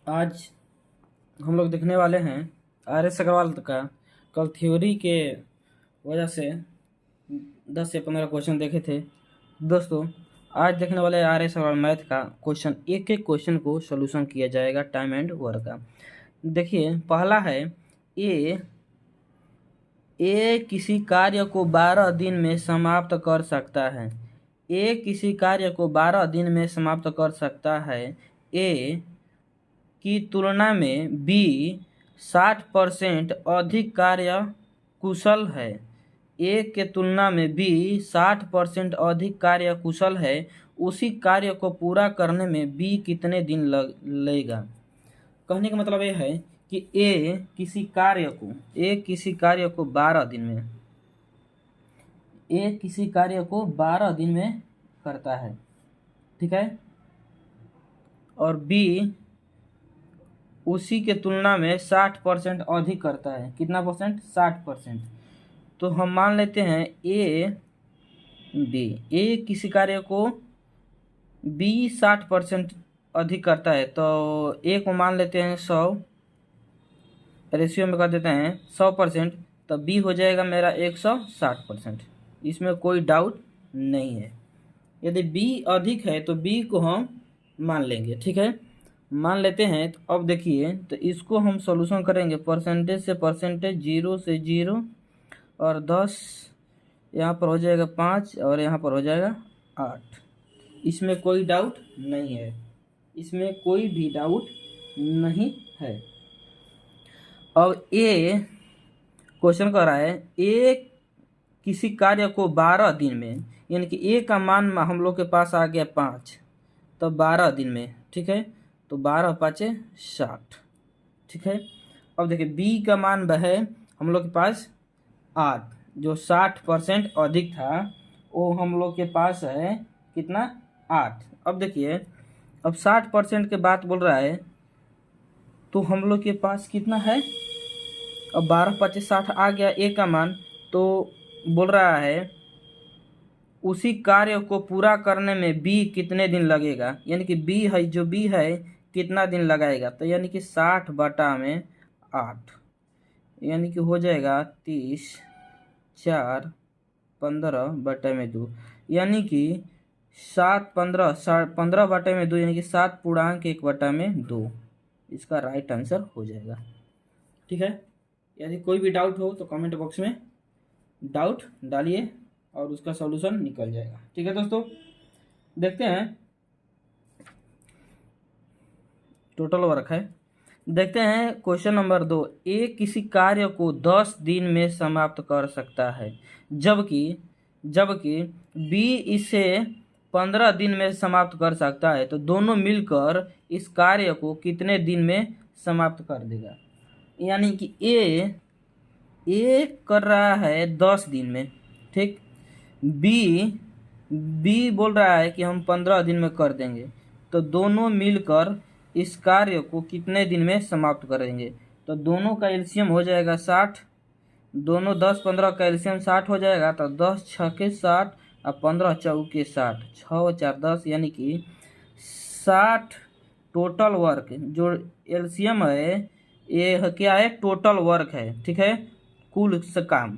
आज हम लोग देखने वाले हैं आर.एस. अग्रवाल का। कल थ्योरी के वजह से 10 से 15 क्वेश्चन देखे थे दोस्तों। आज देखने वाले आर.एस. अग्रवाल मैथ का क्वेश्चन, एक एक क्वेश्चन को सोल्यूशन किया जाएगा टाइम एंड वर्क का। देखिए, पहला है ए किसी कार्य को 12 दिन में समाप्त कर सकता है। ए किसी कार्य को 12 दिन में समाप्त कर सकता है। ए की तुलना में बी 60% अधिक कार्य कुशल है। ए के तुलना में बी 60% अधिक कार्य कुशल है। उसी कार्य को पूरा करने में बी कितने दिन लगेगा। कहने का मतलब ये है कि ए किसी कार्य को 12 दिन में किसी कार्य को 12 दिन में करता है, ठीक है, और बी उसी के तुलना में 60% अधिक करता है। कितना परसेंट? 60%। तो हम मान लेते हैं ए किसी कार्य को बी 60% अधिक करता है, तो ए को मान लेते हैं 100, रेशियो में कर देते हैं 100%, तो बी हो जाएगा मेरा 160%। इसमें कोई डाउट नहीं है। यदि बी अधिक है तो बी को हम मान लेंगे, ठीक है, मान लेते हैं। तो अब देखिए, तो इसको हम सॉल्यूशन करेंगे परसेंटेज से परसेंटेज, 0 से 0 और 10, यहाँ पर हो जाएगा 5 और यहाँ पर हो जाएगा 8। इसमें कोई डाउट नहीं है, इसमें कोई भी डाउट नहीं है। अब ए क्वेश्चन कर रहा है ए किसी कार्य को 12 दिन में, यानी कि ए का मान हम लोग के पास आ गया 5, तो 12 दिन में, ठीक है, तो 12 पाँचे 60, ठीक है। अब देखिए बी का मान है हम लोग के पास 8, जो 60% अधिक था वो हम लोग के पास है कितना? 8। अब देखिए, अब 60% के बात बोल रहा है तो हम लोग के पास कितना है? अब 12 पाँचे 60 आ गया ए का मान, तो बोल रहा है उसी कार्य को पूरा करने में बी कितने दिन लगेगा, यानी कि बी है, जो बी है कितना दिन लगाएगा, तो यानी कि 60 बटा में 8, यानी कि हो जाएगा 30, 4, 15 बटे में 2, यानी कि 7, 15 बटे में 2, यानी कि 7.1 बटा में 2 इसका राइट आंसर हो जाएगा, ठीक है। यदि कोई भी डाउट हो तो कमेंट बॉक्स में डाउट डालिए और उसका सॉल्यूशन निकल जाएगा, ठीक है दोस्तों। देखते हैं, टोटल वर्क है। देखते हैं क्वेश्चन नंबर 2। ए किसी कार्य को 10 दिन में समाप्त कर सकता है, जबकि बी इसे 15 दिन में समाप्त कर सकता है, तो दोनों मिलकर इस कार्य को कितने दिन में समाप्त कर देगा। यानी कि ए कर रहा है 10 दिन में, ठीक, बी बोल रहा है कि हम 15 दिन में कर देंगे, तो दोनों मिलकर इस कार्य को कितने दिन में समाप्त करेंगे। तो दोनों का एलसीएम हो जाएगा 60, दोनों 10 15 का एलसीएम 60 हो जाएगा, तो 10 छके 60 और 15 चौके 60, 6 4 10, यानी कि 60 टोटल वर्क, जो एलसीएम है ये क्या है? टोटल वर्क है, ठीक है, कुल से काम,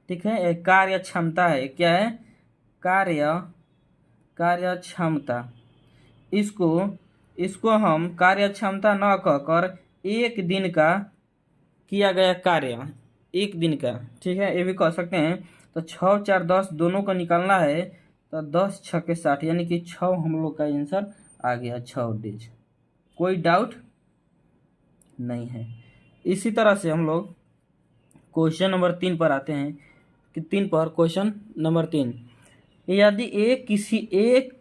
ठीक है। कार्य क्षमता है, क्या है? कार्य क्षमता। इसको हम कार्य क्षमता न कहकर एक दिन का किया गया कार्य, एक दिन का, ठीक है, ये भी कह सकते हैं। तो 6 4 10 दोनों को निकालना है, तो 10 छके 60, यानी कि 6 हम लोग का आंसर आ गया, 6 डेज, कोई डाउट नहीं है। इसी तरह से हम लोग क्वेश्चन नंबर 3 पर आते हैं कि क्वेश्चन नंबर 3, यदि ए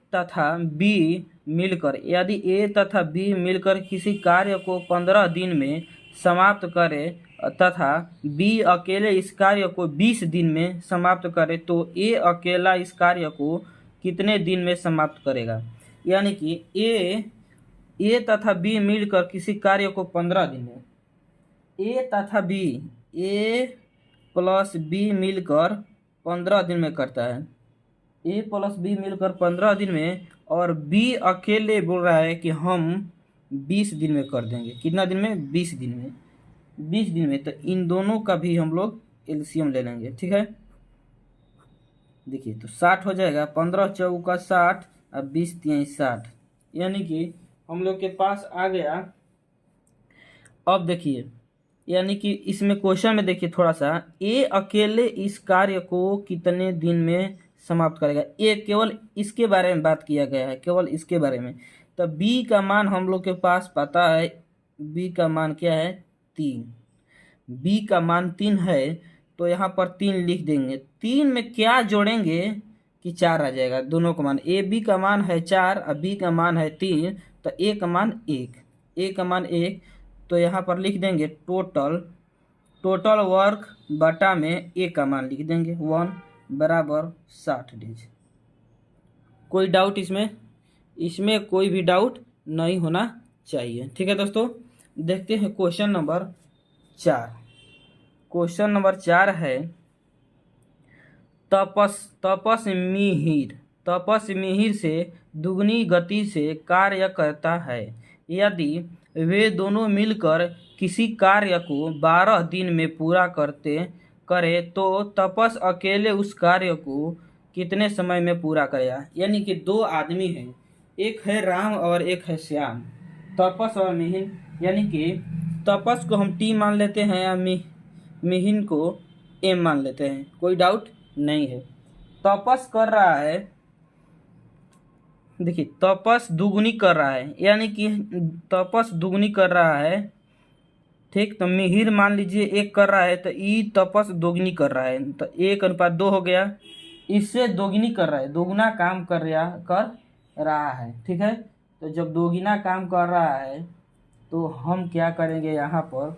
तथा बी मिलकर किसी कार्य को 15 दिन में समाप्त करे तथा बी अकेले इस कार्य को 20 दिन में समाप्त करे, तो ए अकेला इस कार्य को कितने दिन में समाप्त करेगा। यानी कि ए तथा बी मिलकर किसी कार्य को 15 दिन में, ए प्लस बी मिलकर 15 दिन में करता है, ए प्लस बी मिलकर 15 दिन में, और बी अकेले बोल रहा है कि हम 20 दिन में कर देंगे। कितना दिन में? 20 दिन में। 20 दिन में तो इन दोनों का भी हम लोग एलसीएम ले लेंगे, ठीक है। देखिए तो 60 हो जाएगा, 15 चौका 60 और 20 तिहाई 60, यानी कि हम लोग के पास आ गया। अब देखिए, यानी कि इसमें क्वेश्चन में देखिए थोड़ा सा, ए अकेले इस कार्य को कितने दिन में समाप्त करेगा। ए केवल इसके बारे में बात किया गया है, केवल इसके बारे में। तो बी का मान हम लोग के पास पता है, बी का मान क्या है? 3। बी का मान 3 है, तो यहाँ पर 3 लिख देंगे। 3 में क्या जोड़ेंगे कि 4 आ जाएगा, दोनों का मान। ए बी का मान है 4 और बी का मान है 3, तो ए का मान 1, ए का मान 1। तो यहाँ पर लिख देंगे टोटल वर्क बटा में ए का मान लिख देंगे 1 बराबर 60 डेज। कोई डाउट इसमें? इसमें कोई भी डाउट नहीं होना चाहिए, ठीक है दोस्तों। देखते हैं क्वेश्चन नंबर 4। क्वेश्चन नंबर 4 है, तपस मिहिर से दुगनी गति से कार्य करता है। यदि वे दोनों मिलकर किसी कार्य को 12 दिन में पूरा करे तो तपस अकेले उस कार्य को कितने समय में पूरा करेगा। यानी कि 2 आदमी हैं, एक है राम और एक है श्याम, तपस और मिहिर। यानी कि तपस को हम टी मान लेते हैं या मिहिर को एम मान लेते हैं, कोई डाउट नहीं है। तपस कर रहा है, देखिए तपस दुगुनी कर रहा है, यानी कि तपस दुगुनी कर रहा है, ठीक। तो मिहिर मान लीजिए 1 कर रहा है, तो ई तपस दोगुनी कर रहा है, तो 1:2 हो गया। इससे दोगुनी कर रहा है, दोगुना काम कर रहा है, ठीक है। तो जब दोगुना काम कर रहा है तो हम क्या करेंगे, यहाँ पर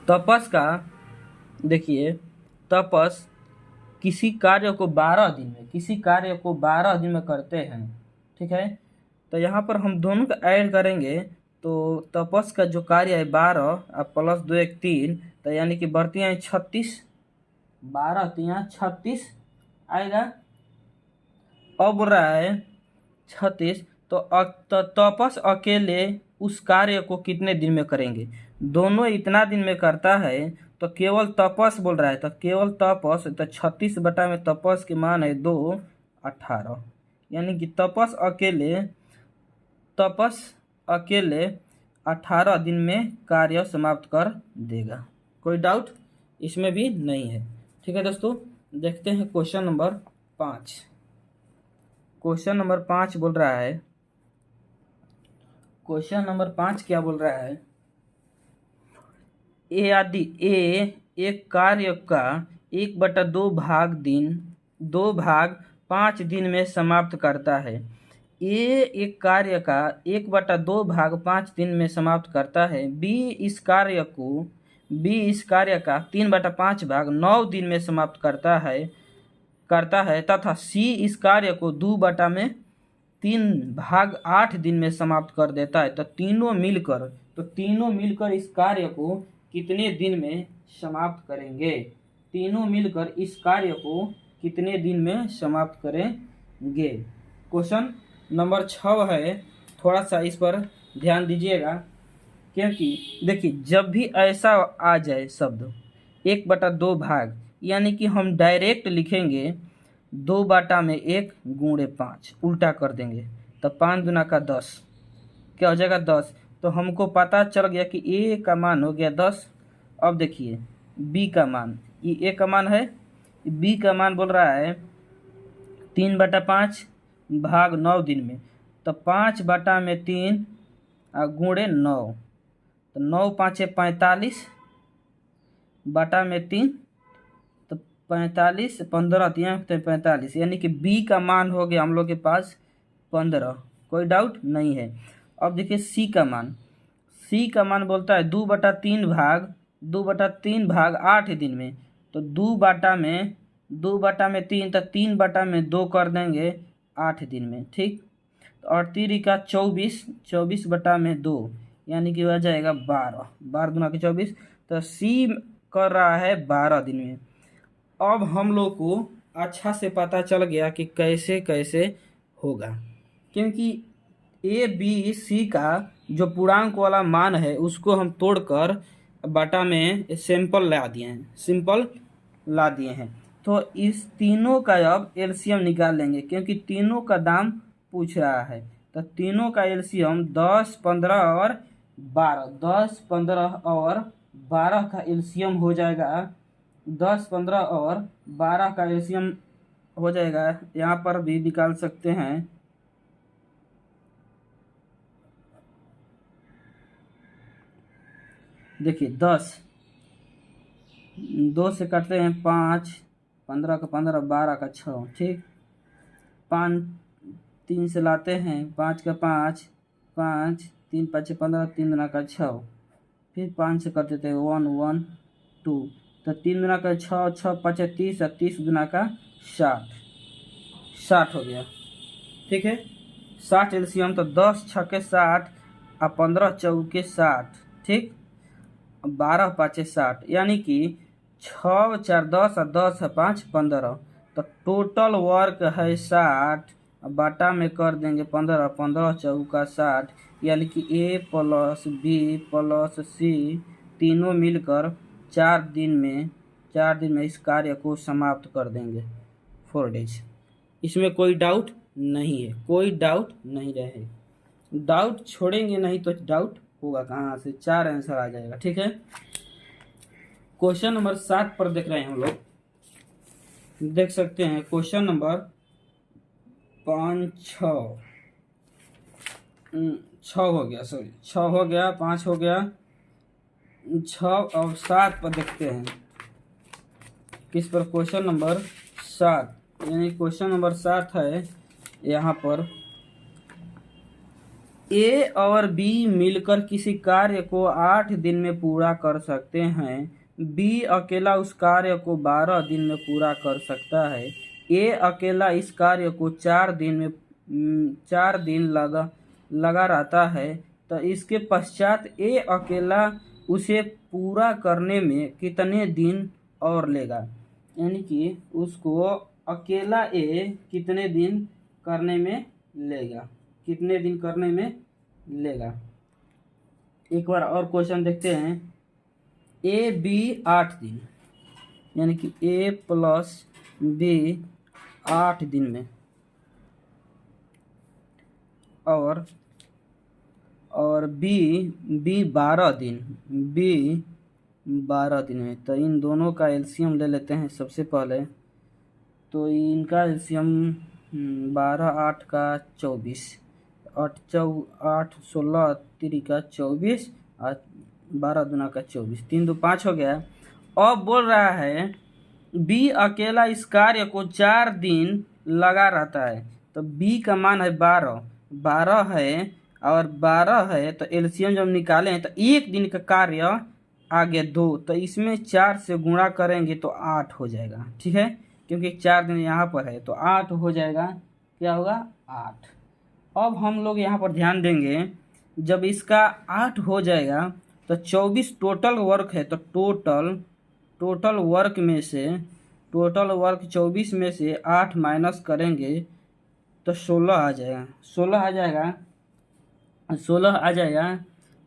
तपस का, देखिए तपस किसी कार्य को 12 दिन में करते हैं, ठीक है। तो यहाँ पर हम दोनों का ऐड करेंगे, तो तपस का जो कार्य है 12 और प्लस 2 1 3, तो यानी कि बढ़ती हैं 36, 12 3 36 आएगा। अब बोल रहा है 36, तो तपस अकेले उस कार्य को कितने दिन में करेंगे। दोनों इतना दिन में करता है, तो केवल तपस बोल रहा है, तो केवल तपस, तो 36 बटा में तपस के मान है 2 18, यानी कि तपस अकेले 18 दिन में कार्य समाप्त कर देगा। कोई डाउट इसमें भी नहीं है, ठीक है दोस्तों। देखते हैं क्वेश्चन नंबर 5। क्वेश्चन नंबर 5 बोल रहा है, क्वेश्चन नंबर 5 क्या बोल रहा है, एक कार्य का 2 भाग 5 दिन में समाप्त करता है। एक कार्य का 1/2 भाग 5 दिन में समाप्त करता है। बी इस कार्य का 3/5 भाग 9 दिन में समाप्त करता है तथा सी इस कार्य को 2/3 भाग 8 दिन में समाप्त कर देता है। तो तीनों मिलकर इस कार्य को कितने दिन में समाप्त करेंगे। तीनों मिलकर इस कार्य को कितने दिन में समाप्त करेंगे। क्वेश्चन नंबर 6 है, थोड़ा सा इस पर ध्यान दीजिएगा, क्योंकि देखिए जब भी ऐसा आ जाए शब्द 1/2 भाग, यानी कि हम डायरेक्ट लिखेंगे 2/1 गुणे 5, उल्टा कर देंगे, तो 5 दूना का 10, क्या हो जाएगा 10। तो हमको पता चल गया कि ए का मान हो गया 10। अब देखिए बी का मान, ये ए का मान है, बी का मान बोल रहा है 3/5 भाग 9 दिन में, तो 5/3 गुणे 9, तो 9 5 45 बटा में 3, तो 45, 15 3 45, यानी कि बी का मान हो गया हम लोग के पास 15। कोई डाउट नहीं है। अब देखिए सी का मान बोलता है 2/3 भाग 8 दिन में, तो 2/3, तो 3/2 कर देंगे 8 दिन में, ठीक। तो 38 का 24/2, यानी कि हो जाएगा 12 दूना के 24, तो सी कर रहा है 12 दिन में। अब हम लोग को अच्छा से पता चल गया कि कैसे कैसे होगा, क्योंकि ए बी सी का जो पूर्णांक वाला मान है उसको हम तोड़कर बटा में सिंपल ला दिए हैं। तो इस तीनों का अब एलसीएम निकाल लेंगे, क्योंकि तीनों का दाम पूछ रहा है। तो तीनों का एलसीएम 10, 15 और 12, 10, 15 और 12 का एलसीएम हो जाएगा। 10, 15 और 12 का एलसीएम हो जाएगा, यहाँ पर भी निकाल सकते हैं। देखिए 10, 2 से करते हैं 5, 15 का 15, 12 का 6, ठीक। 5, 3 से लाते हैं, 5 का 5, 5, 3 5 15, 3 दुना का 6, फिर 5 से कर देते हैं 1 1 2, तो 3 दुना का 6, 6 5 30, और 30 दुना का 60, 60 हो गया, ठीक है। 60 एलसीएम, तो 10 छक्के 60 और 15 चौके 60, ठीक। 12 पाँचे 60, यानी कि 6 4 10 और 10 5 15, तो टोटल वर्क है 60, बाटा में कर देंगे 15, 15 चौका 60, यानी कि ए प्लस बी प्लस सी तीनों मिलकर 4 दिन में इस कार्य को समाप्त कर देंगे, 4 डेज। इसमें कोई डाउट नहीं है, कोई डाउट नहीं रहे। डाउट छोड़ेंगे नहीं तो डाउट होगा कहाँ से, 4 आंसर आ जाएगा, ठीक है। क्वेश्चन नंबर 7 पर देख रहे हैं हम लोग, देख सकते हैं क्वेश्चन नंबर 5 6 हो गया, सॉरी 6 हो गया, 5 हो गया, 6 और 7 पर देखते हैं। किस पर? क्वेश्चन नंबर 7, यानी क्वेश्चन नंबर 7 है यहाँ पर। ए और बी मिलकर किसी कार्य को 8 दिन में पूरा कर सकते हैं। बी अकेला उस कार्य को 12 दिन में पूरा कर सकता है। ए अकेला इस कार्य को 4 दिन लगा रहता है। तो इसके पश्चात ए अकेला उसे पूरा करने में कितने दिन और लेगा, यानी कि उसको अकेला ए कितने दिन करने में लेगा, कितने दिन करने में लेगा। एक बार और क्वेश्चन देखते हैं। ए बी 8 दिन, यानी कि ए प्लस बी 8 दिन में, और बी 12 दिन, बी 12 दिन में। तो इन दोनों का एलसीएम ले लेते हैं सबसे पहले। तो इनका एलसीएम 12 8 का 24, 8 16 3 का 24, और 12 दूना का 24, 3 2 5 हो गया। अब बोल रहा है बी अकेला इस कार्य को 4 दिन लगा रहता है। तो बी का मान है 12 है, और 12 है, तो एलसीएम जब निकालें तो 1 दिन का कार्य आगे 2, तो इसमें 4 से गुणा करेंगे तो 8 हो जाएगा, ठीक है। क्योंकि 4 दिन यहाँ पर है तो 8 हो जाएगा, क्या होगा 8। अब हम लोग यहाँ पर ध्यान देंगे, जब इसका 8 हो जाएगा तो 24 टोटल वर्क है। तो टोटल वर्क में से, टोटल वर्क 24 में से 8 माइनस करेंगे तो 16 आ जाएगा, 16 आ जाएगा, 16 आ जाएगा,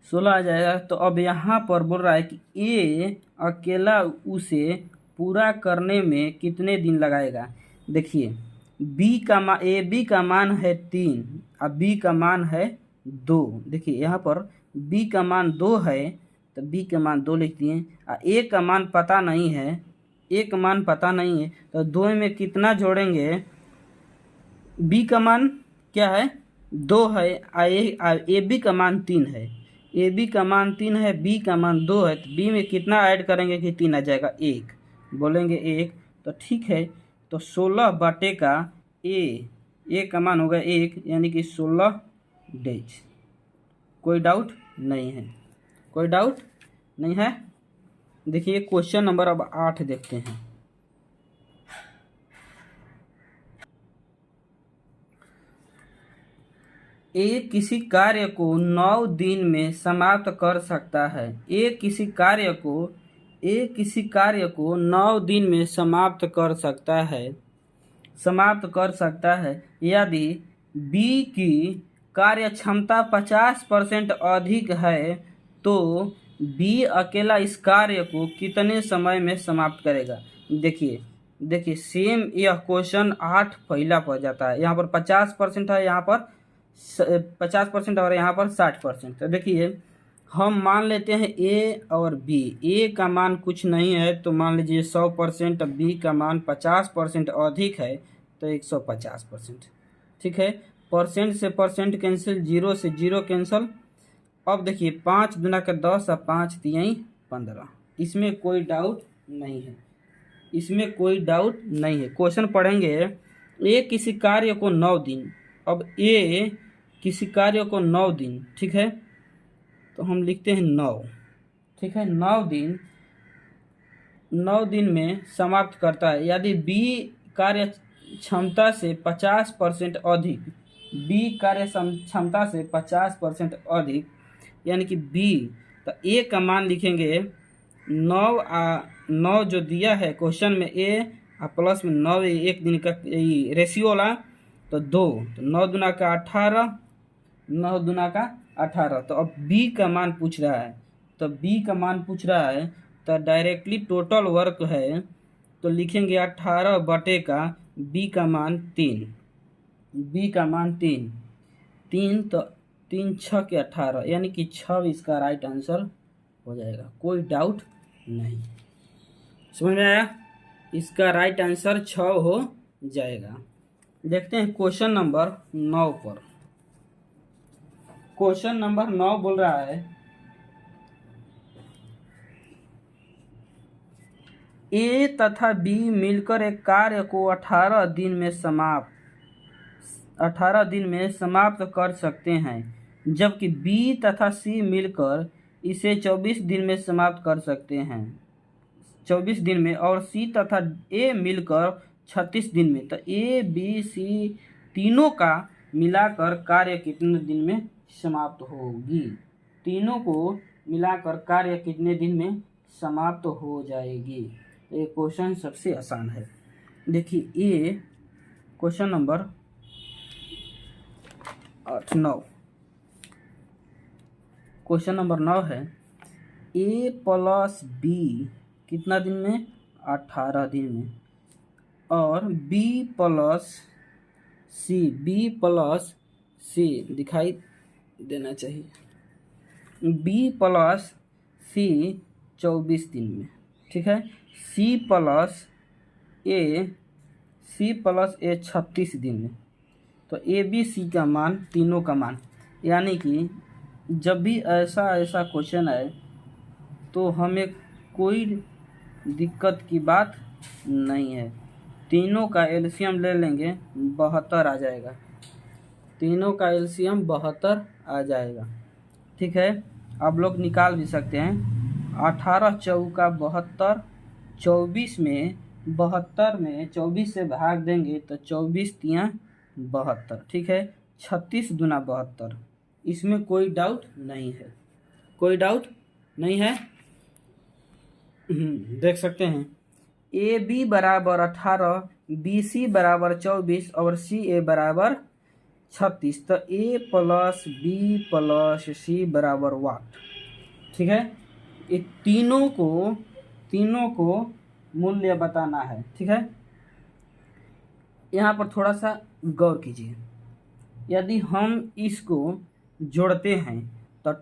16 आ जाएगा। तो अब यहाँ पर बोल रहा है कि ए अकेला उसे पूरा करने में कितने दिन लगाएगा। देखिए बी का मान है 3 और बी का मान है 2। देखिए यहाँ पर बी का मान 2 है, तो बी का मान 2 लिख दिए, और ए का मान पता नहीं है, ए का मान पता नहीं है, तो 2 में कितना जोड़ेंगे। बी का मान क्या है 2 है, ए बी का मान 3 है, ए बी का मान 3 है, बी का मान 2 है, तो बी में कितना ऐड करेंगे कि 3 आ जाएगा, 1 बोलेंगे 1। तो ठीक है, तो 16 बटे का ए का मान होगा 1, यानी कि 16 डेज। कोई डाउट नहीं है, कोई डाउट नहीं है। देखिए क्वेश्चन नंबर अब 8 देखते हैं। ए किसी कार्य को 9 दिन में समाप्त कर सकता है। ए किसी कार्य को 9 दिन में समाप्त कर सकता है, यदि बी की कार्य क्षमता 50% अधिक है तो बी अकेला इस कार्य को कितने समय में समाप्त करेगा। देखिए सेम यह क्वेश्चन 8 पहला पड़ जाता है। यहाँ पर 50% है, यहाँ पर 50% और यहाँ पर 60%। तो देखिए हम मान लेते हैं ए और बी। ए का मान कुछ नहीं है तो मान लीजिए 100%, बी का मान 50% अधिक है तो 150%। ठीक है, परसेंट से परसेंट कैंसिल, 0 से 0 कैंसिल। अब देखिए 5 दूना का 10 और 5 तिहाई 15। इसमें कोई डाउट नहीं है, इसमें कोई डाउट नहीं है। क्वेश्चन पढ़ेंगे, ए किसी कार्य को 9 दिन। अब ए किसी कार्य को 9 दिन, ठीक है, तो हम लिखते हैं 9। ठीक है, 9 दिन में समाप्त करता है। यदि बी कार्य क्षमता से 50% अधिक, बी कार्य क्षमता से 50% अधिक यानी कि बी, तो ए का मान लिखेंगे 9 जो दिया है क्वेश्चन में ए प्लस में 9, एक दिन का रेशियो वाला तो 2, तो 9 दूना का 18, 9 दूना का 18। तो अब बी का मान पूछ रहा है, तो बी का मान पूछ रहा है तो डायरेक्टली टोटल वर्क है तो लिखेंगे 18 बटे का बी का मान 3, बी का मान 3 तो 3 6 के 18 यानी कि 6 इसका राइट आंसर हो जाएगा। कोई डाउट नहीं, समझ में आया? इसका राइट आंसर 6 हो जाएगा। देखते हैं क्वेश्चन नंबर 9 पर। क्वेश्चन नंबर 9 बोल रहा है ए तथा बी मिलकर एक कार्य को 18 दिन में समाप्त कर सकते हैं, जबकि बी तथा सी मिलकर इसे 24 दिन में समाप्त कर सकते हैं, 24 दिन में, और सी तथा ए मिलकर 36 दिन में। तो ए बी सी तीनों का मिलाकर कार्य कितने दिन में समाप्त होगी? तीनों को मिलाकर कार्य कितने दिन में समाप्त हो जाएगी? ये क्वेश्चन सबसे आसान है। देखिए ये क्वेश्चन नंबर 9, क्वेश्चन नंबर 9 है ए प्लस बी कितना दिन में? 18 दिन में, और बी प्लस सी दिखाई देना चाहिए, बी प्लस सी 24 दिन में। ठीक है, सी प्लस ए 36 दिन में। तो ए बी सी का मान, तीनों का मान, यानी कि जब भी ऐसा क्वेश्चन आए तो हमें कोई दिक्कत की बात नहीं है। तीनों का एलसीएम ले लेंगे 72 आ जाएगा, तीनों का एलसीएम 72 आ जाएगा। ठीक है, आप लोग निकाल भी सकते हैं। 18 चौका 72, 24 में 24 से भाग देंगे तो 24 तिया 72। ठीक है, 36 दूना 72। इसमें कोई डाउट नहीं है, कोई डाउट नहीं है। देख सकते हैं ए बी बराबर 18, बी सी बराबर 24 और सी ए बराबर 36। तो ए प्लस बी प्लस सी बराबर वाट? ठीक है, ये तीनों को मूल्य बताना है। ठीक है, यहाँ पर थोड़ा सा गौर कीजिए। यदि हम इसको जोड़ते हैं तो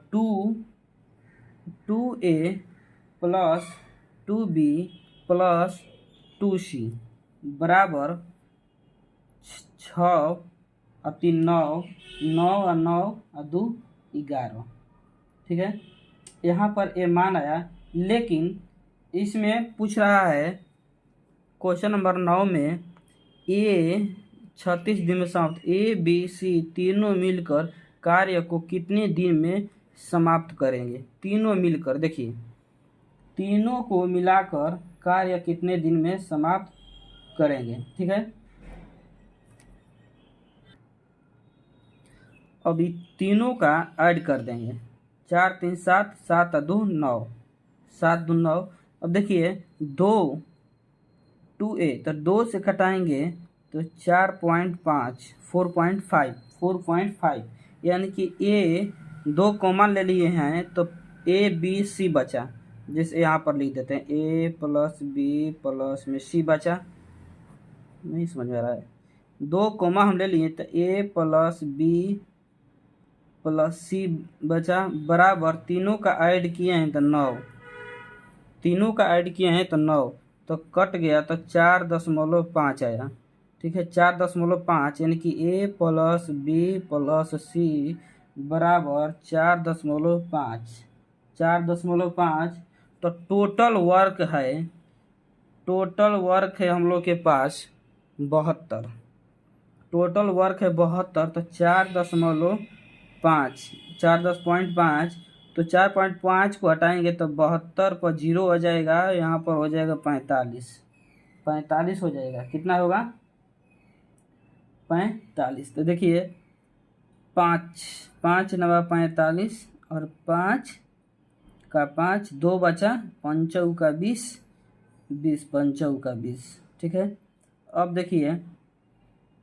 2a plus 2b plus 2c बराबर 6 और 3 9, 9 और 9 और 2 11। ठीक है, यहाँ पर ए मान आया, लेकिन इसमें पूछ रहा है क्वेश्चन नंबर 9 में ए 36 दिन में समाप्त, ए बी सी तीनों मिलकर कार्य को कितने दिन में समाप्त करेंगे? तीनों मिलकर, देखिए तीनों को मिलाकर कार्य कितने दिन में समाप्त करेंगे। ठीक है, अभी तीनों का ऐड कर देंगे, 4 3 7, 7 और 2 9, 7 2 9। अब देखिए 2a तो 2 से घटाएंगे तो 4.5, 4.5, यानी कि ए 2 कॉमा ले लिए हैं तो ए बी सी बचा, जैसे यहाँ पर लिख देते हैं ए प्लस बी प्लस में सी बचा। नहीं समझ में आ रहा है, 2 कॉमा हम ले लिए तो ए प्लस बी प्लस सी बचा, बराबर तीनों का ऐड किए हैं तो 9, तीनों का ऐड किए हैं तो 9, तो कट गया तो 4.5 आया। ठीक है, 4.5 यानी कि ए प्लस बी प्लस सी बराबर 4.5, 4.5। तो टोटल वर्क है हम लोग के पास 72, टोटल वर्क है 72, तो 4.5, 4.5, तो 4.5 को हटाएंगे तो 72 पर 0 हो जाएगा, यहाँ पर हो जाएगा 45, 45 हो जाएगा। कितना होगा? 45। तो देखिए 5, 5 नवा 45 और 5 का 5, 2 बचा, 5 का 20, 20 5 का 20। ठीक है, अब देखिए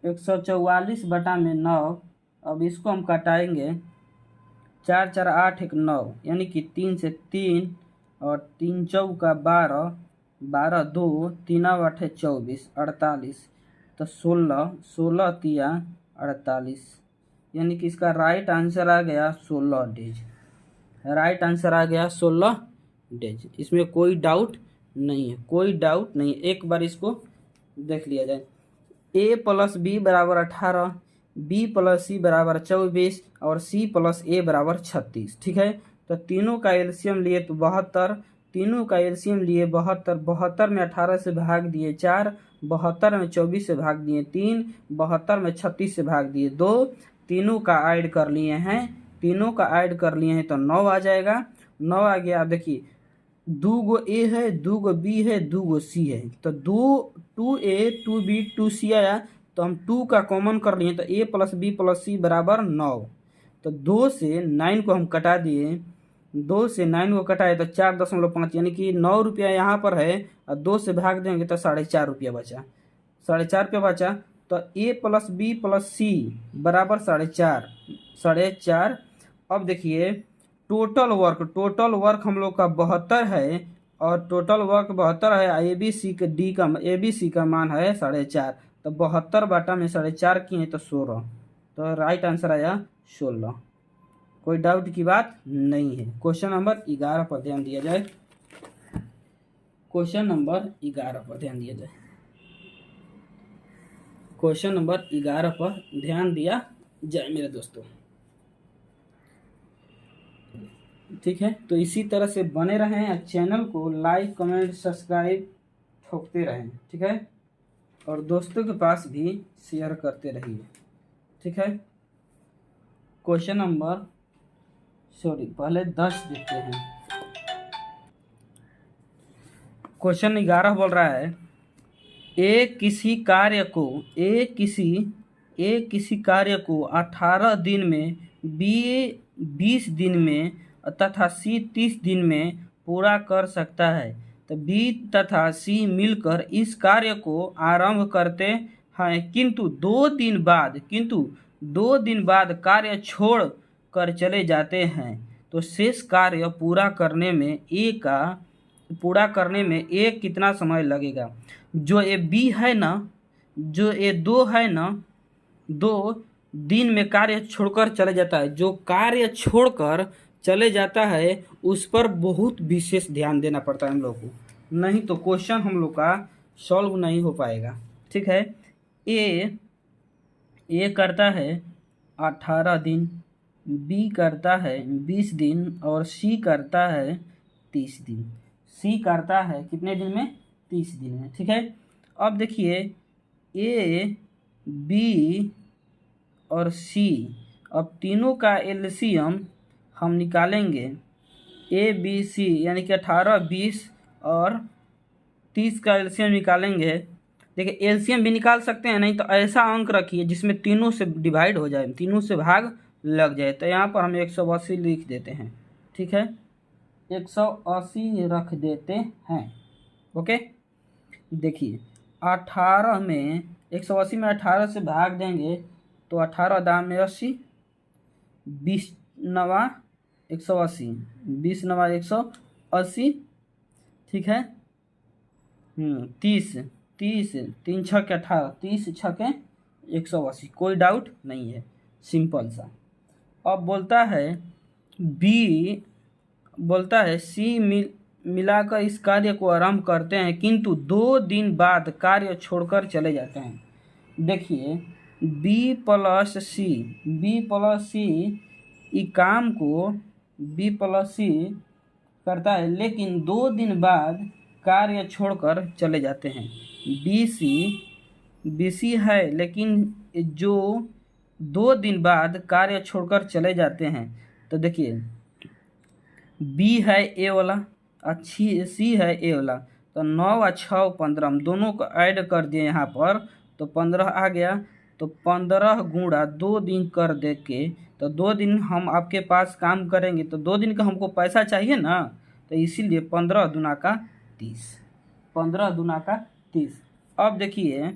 144 बटा में 9, अब इसको हम कटाएंगे, 4 4 8 1 9, यानी कि 3 से 3 और 3 चौका 12, 12 2 3 8 24, 48, तो 16, 16 तिया 48, यानी कि इसका राइट आंसर आ गया 16 डेज। राइट आंसर आ गया 16 डेज, इसमें कोई डाउट नहीं है, कोई डाउट नहीं है। एक बार इसको देख लिया जाए, ए प्लस बी बराबर 18, बी प्लस सी बराबर 24 और सी प्लस ए बराबर 36। ठीक है, तो तीनों का एलसीएम लिए तो 72, तीनों का एलसीएम लिए 72, 72 में 18 से भाग दिए 4, 72 में 24 से भाग दिए 3, 72 में 36 से भाग दिए 2, तीनों का ऐड कर लिए हैं, तीनों का ऐड कर लिए हैं तो 9 आ जाएगा। 9 आ गया। अब देखिए 2 गो ए है, 2 गो बी है, 2 गो सी है, तो 2A 2B 2C आया, तो हम 2 का कॉमन कर लिए तो ए प्लस बी प्लस सी बराबर 9, तो 2 से 9 को हम कटा दिए, 2 से 9 को कटाए तो 4.5, यानी कि 9 रुपया यहाँ पर है और 2 से भाग देंगे तो 4.5 रुपया बचा, 4.5 रुपया बचा। तो ए प्लस बी प्लस सी बराबर 4.5, 4.5। अब देखिए टोटल वर्क हम लोग का 72 है और टोटल वर्क 72 है, ए बी सी का मान है 4.5, तो 72 बाटा में 4.5 किए तो 16, तो राइट आंसर आया 16। कोई डाउट की बात नहीं है। क्वेश्चन नंबर 11 पर ध्यान दिया जाए, क्वेश्चन नंबर 11 पर ध्यान दिया जाए, क्वेश्चन नंबर 11 पर ध्यान दिया जाए मेरे दोस्तों। ठीक है, तो इसी तरह से बने रहें, चैनल को लाइक कमेंट सब्सक्राइब ठोकते रहें। ठीक है, और दोस्तों के पास भी शेयर करते रहिए। ठीक है, क्वेश्चन नंबर पहले 10 देखते हैं। क्वेश्चन 11 बोल रहा है ए किसी कार्य को 18 दिन में, बी 20 दिन में तथा सी 30 दिन में पूरा कर सकता है। तो बी तथा सी मिलकर इस कार्य को आरंभ करते हैं, किंतु 2 दिन बाद कार्य छोड़ कर चले जाते हैं, तो शेष कार्य पूरा करने में ए कितना समय लगेगा। जो ए बी है ना, जो ए 2 है ना, 2 दिन में कार्य छोड़कर चले जाता है, जो कार्य छोड़कर चले जाता है उस पर बहुत विशेष ध्यान देना पड़ता है हम लोग को, नहीं तो क्वेश्चन हम लोग का सॉल्व नहीं हो पाएगा। ठीक है, ए करता है 18 दिन, बी करता है 20 दिन और सी करता है 30 दिन। सी करता है कितने दिन में? 30 दिन में। ठीक है, अब देखिए ए बी और सी, अब तीनों का एलसीएम हम निकालेंगे, ए बी सी यानी कि 18 20 और 30 का एलसीएम निकालेंगे। देखिए एलसीएम भी निकाल सकते हैं, नहीं तो ऐसा अंक रखिए जिसमें तीनों से डिवाइड हो जाए, तीनों से भाग लग जाए। तो यहाँ पर हम 180 लिख देते हैं। ठीक है, 180 रख देते हैं। ओके, देखिए 18 में 180 में 18 से भाग देंगे तो 18 दाम में 80, 20 नवा 180, 20 नवा 180, ठीक है। 30, 3 छक्के 18, 30 छक्के 180, कोई डाउट नहीं है, सिंपल सा। अब बोलता है बी, बोलता है सी मिलाकर इस कार्य को आरंभ करते हैं किंतु 2 दिन बाद कार्य छोड़कर चले जाते हैं। देखिए बी प्लस सी ई काम को बी प्लस सी करता है, लेकिन 2 दिन बाद कार्य छोड़कर चले जाते हैं। बी सी है, लेकिन जो 2 दिन बाद कार्य छोड़कर चले जाते हैं। तो देखिए बी है ए वाला, अच्छी सी है ए वाला, तो 9 और 6 15 हम दोनों को ऐड कर दिए यहाँ पर, तो 15 आ गया। तो 15 गुणा 2 दिन कर दे के, तो 2 दिन हम आपके पास काम करेंगे तो 2 दिन का हमको पैसा चाहिए ना, तो इसीलिए 15 दूना का 30, 15 दूना का 30। अब देखिए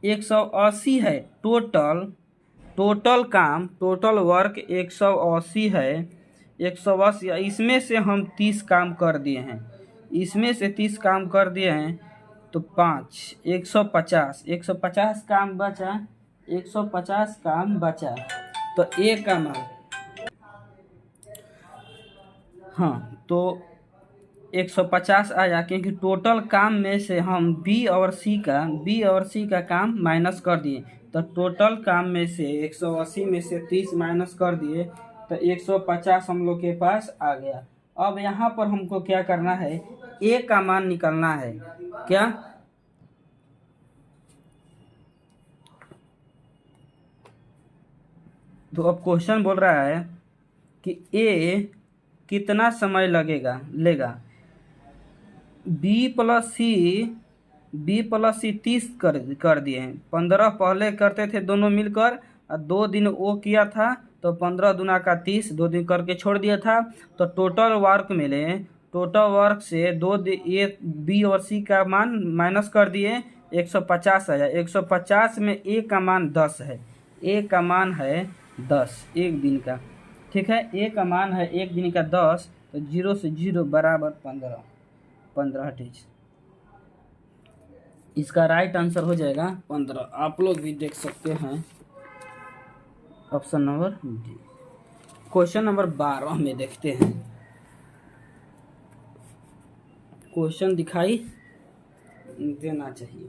180 है टोटल काम, टोटल वर्क 180 है, 180, इसमें से हम 30 काम कर दिए हैं, इसमें से 30 काम कर दिए हैं, तो 5 150 काम बचा, 150 काम बचा, तो ए का मान, हाँ तो 150 आया, क्योंकि टोटल काम में से हम बी और सी का काम माइनस कर दिए, तो टोटल काम में से 180 में से 30 माइनस कर दिए, तो 150 हम लोग के पास आ गया। अब यहाँ पर हमको क्या करना है, ए का मान निकालना है। क्या, तो अब क्वेश्चन बोल रहा है कि ए कितना समय लेगा। बी प्लस सी 30 कर दिए हैं, 15 पहले करते थे दोनों मिलकर, और 2 दिन वो किया था, तो 15 दूना का 30, 2 दिन करके छोड़ दिया था। तो टोटल वर्क मिले, टोटल वर्क से ये बी और सी का मान माइनस कर दिए, 150 आया। 150 में ए का मान 10 है, ए का मान है 10 एक दिन का, ठीक है। ए का मान है एक दिन का 10, तो 0 से 0 बराबर 15 डेज। इसका राइट आंसर हो जाएगा 15। आप लोग भी देख सकते हैं option number D. Question number 12 में देखते हैं। क्वेश्चन दिखाई देना चाहिए।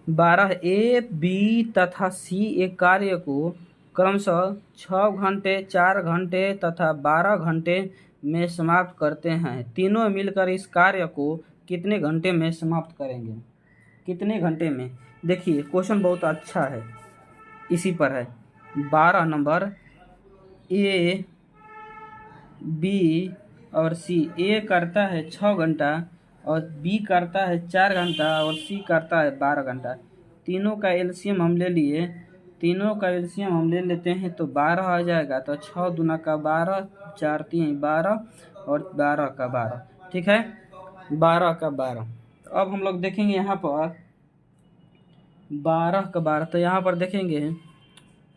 12 ए बी तथा सी एक कार्य को क्रमशः 6 घंटे, 4 घंटे तथा 12 घंटे में समाप्त करते हैं। तीनों मिलकर इस कार्य को कितने घंटे में समाप्त करेंगे, कितने घंटे में। देखिए क्वेश्चन बहुत अच्छा है, इसी पर है। 12 नंबर, ए बी और सी, ए करता है 6 घंटा और बी करता है 4 घंटा और सी करता है 12 घंटा। तीनों का एलसीएम हम ले लिए, तीनों का एलसीएम हम ले लेते हैं, तो 12 आ जाएगा। तो 6 दूना का 12, 4 3 12 और 12 का 12, ठीक है, 12 का 12। अब हम लोग देखेंगे यहाँ पर 12 का 12, तो यहाँ पर देखेंगे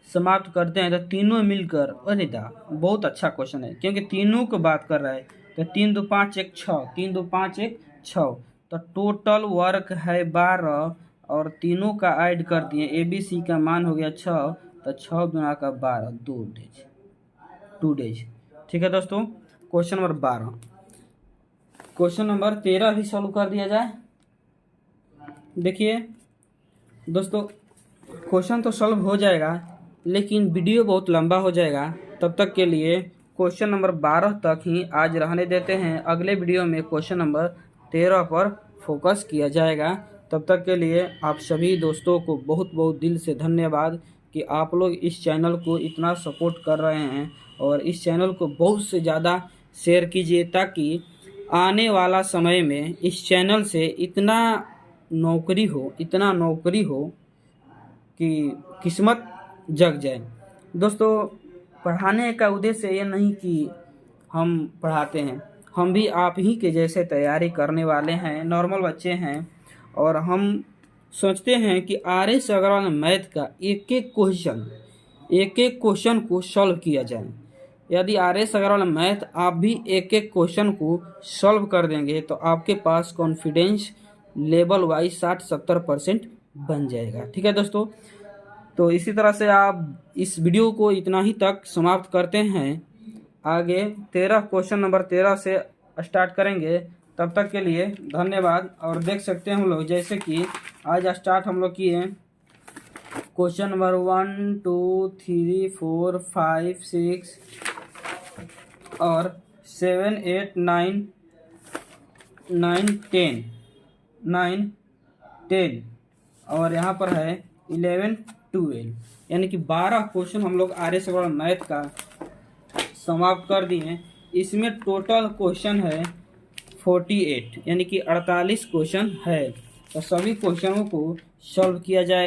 समाप्त करते हैं, तो तीनों मिलकर, अरे दा बहुत अच्छा क्वेश्चन है, क्योंकि तीनों को बात कर रहा है। तो 3 2 5 1 6, 3 2 5 1 6, तो टोटल वर्क है 12 और तीनों का ऐड कर दिए, ए बी सी का मान हो गया 6, तो 6 गुना का 12, 2 डेज, ठीक है दोस्तों। Question number 12। क्वेश्चन नंबर 13 भी सॉल्व कर दिया जाए। देखिए दोस्तों क्वेश्चन तो सॉल्व हो जाएगा, लेकिन वीडियो बहुत लंबा हो जाएगा। तब तक के लिए क्वेश्चन नंबर 12 तक ही आज रहने देते हैं। अगले वीडियो में क्वेश्चन नंबर 13 पर फोकस किया जाएगा। तब तक के लिए आप सभी दोस्तों को बहुत बहुत दिल से धन्यवाद कि आप लोग इस चैनल को इतना सपोर्ट कर रहे हैं, और इस चैनल को बहुत से ज़्यादा शेयर कीजिए, ताकि आने वाला समय में इस चैनल से इतना नौकरी हो कि किस्मत जग जाए। दोस्तों पढ़ाने का उद्देश्य ये नहीं कि हम पढ़ाते हैं, हम भी आप ही के जैसे तैयारी करने वाले हैं, नॉर्मल बच्चे हैं, और हम सोचते हैं कि आर एस अग्रवाल मैथ का एक एक क्वेश्चन को सॉल्व किया जाए। यदि आर एस अग्रवाल मैथ आप भी एक एक क्वेश्चन को सॉल्व कर देंगे तो आपके पास कॉन्फिडेंस लेवल वाइज 60-70% बन जाएगा। ठीक है दोस्तों, तो इसी तरह से आप इस वीडियो को इतना ही तक समाप्त करते हैं। आगे 13 क्वेश्चन नंबर 13 से स्टार्ट करेंगे। तब तक के लिए धन्यवाद। और देख सकते हैं हम लोग, जैसे कि आज स्टार्ट हम लोग किए क्वेश्चन नंबर 1 2 3 4 5 6 और 7 8 9 10 और यहाँ पर है 11 12, यानी कि 12 क्वेश्चन हम लोग आर एस अग्रवाल मैथ का समाप्त कर दिए। इसमें टोटल क्वेश्चन है 48, यानी कि 48 क्वेश्चन है। तो सभी क्वेश्चनों को सॉल्व किया जाए।